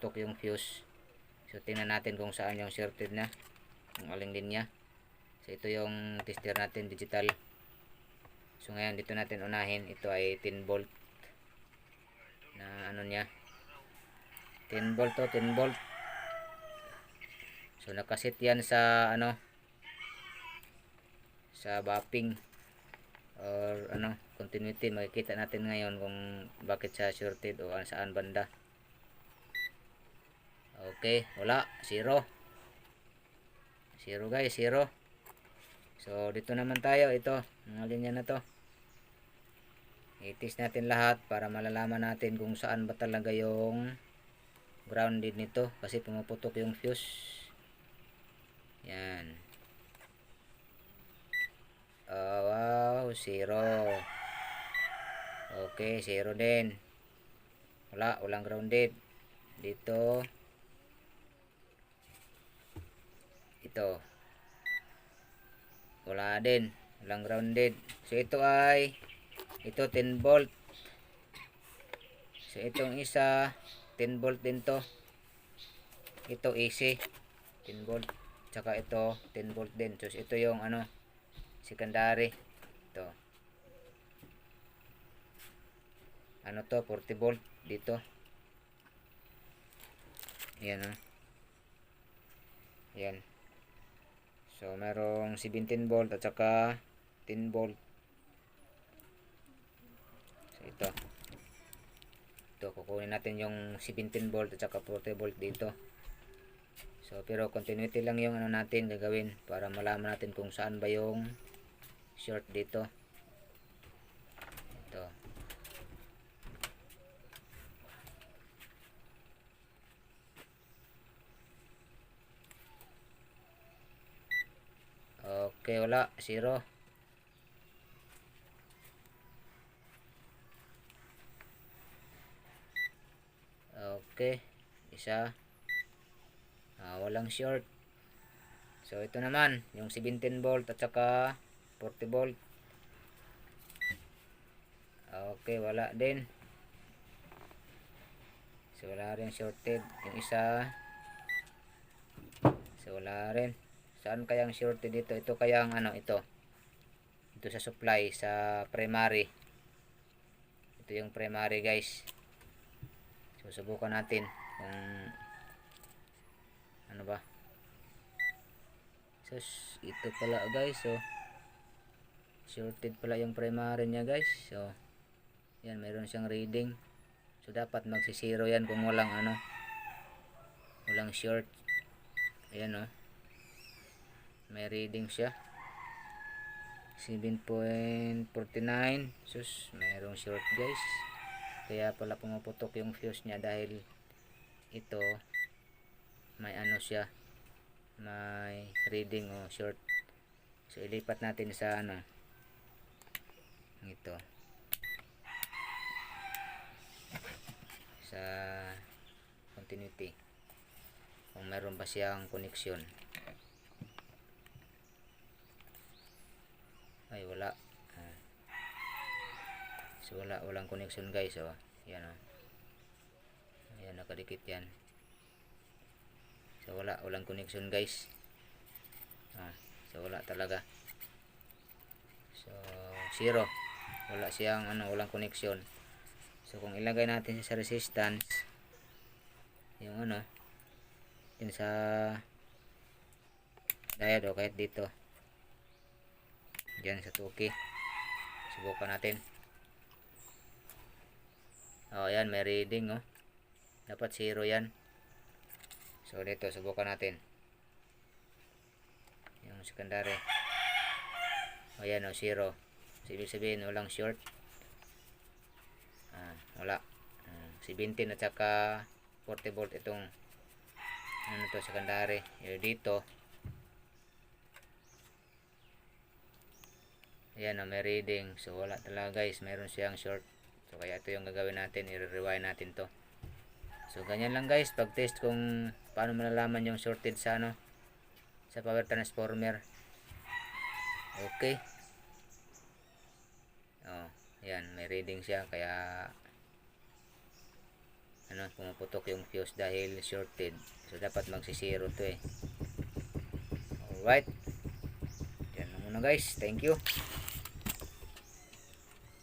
pumuputok yung fuse. So tingnan natin kung saan yung shorted na, kung aling linya. So ito yung tester natin, digital. So ngayon dito natin unahin, ito ay 10 volt na ano niya, 10 volt to, 10 volt. So nakasit yan sa ano, sa buffing or ano, continuity. Makikita natin ngayon kung bakit siya shorted o saan banda. Okay, wala, 0 guys, 0. So dito naman tayo, ito mga linya na to, i-test natin lahat para malalaman natin kung saan ba talaga yung grounded nito, kasi pumuputok yung fuse. Yan. Wow, 0. Okay, 0 din. Walang grounded dito. Ito wala din, walang grounded. So ito 10 volt. So itong isa 10 volt din to. Ito AC 10 volt, tsaka ito 10 volt din. So ito yung ano, secondary. Ito ano to, 40 volt dito. Yan yan. So merong 17 volt at saka 10 volt. So ito kukunin natin yung 17 volt at saka 40 volt dito. So pero continuity lang yung ano natin gagawin para malaman natin kung saan ba yung short dito. Ito. Okay, wala, 0. Okay, isa. Walang short. So ito naman yung 17 volt at saka 40 volt. Okay, wala din. So wala rin shorted yung isa. So wala rin. Saan kayang shorted dito? Ito kayang ano, ito sa supply, sa primary. Ito yung primary guys. So subukan natin kung ano ba. So ito pala guys, so shorted pala yung primary niya guys. So yan, mayroon siyang reading. So dapat magsisiro yan kung walang ano, walang short. Ayan may reading siya 7.49. sus, mayroong short guys, kaya pala pumuputok yung fuse niya dahil ito may ano siya, may reading o short. So ilipat natin sa ano, ito sa continuity kung meron ba siyang connection. Ay wala. So walang connection guys. Yan ayan, nakadikit yan. So walang connection guys. So wala talaga. So 0, wala siyang ano, walang connection. So kung ilagay natin sa resistance yung ano, din sa diode o kahit dito diyan sa tuki, subukan natin. Ayan, may reading dapat 0 yan. So dito subukan natin yung secondary. Ayan 0. So, ibig sabihin walang short. Wala. 17 at saka 40 volt itong ano to, secondary. Dito ayan may reading. So wala talaga guys, mayroon siyang short. So kaya ito yung gagawin natin, i-rewind natin to. So ganyan lang guys pag test kung paano malalaman yung shorted sa ano, sa power transformer. Okay. Ayan, may reading siya, kaya ano, pumuputok yung fuse dahil shorted. So dapat magsisiro to eh. Alright, yan lang muna guys, thank you.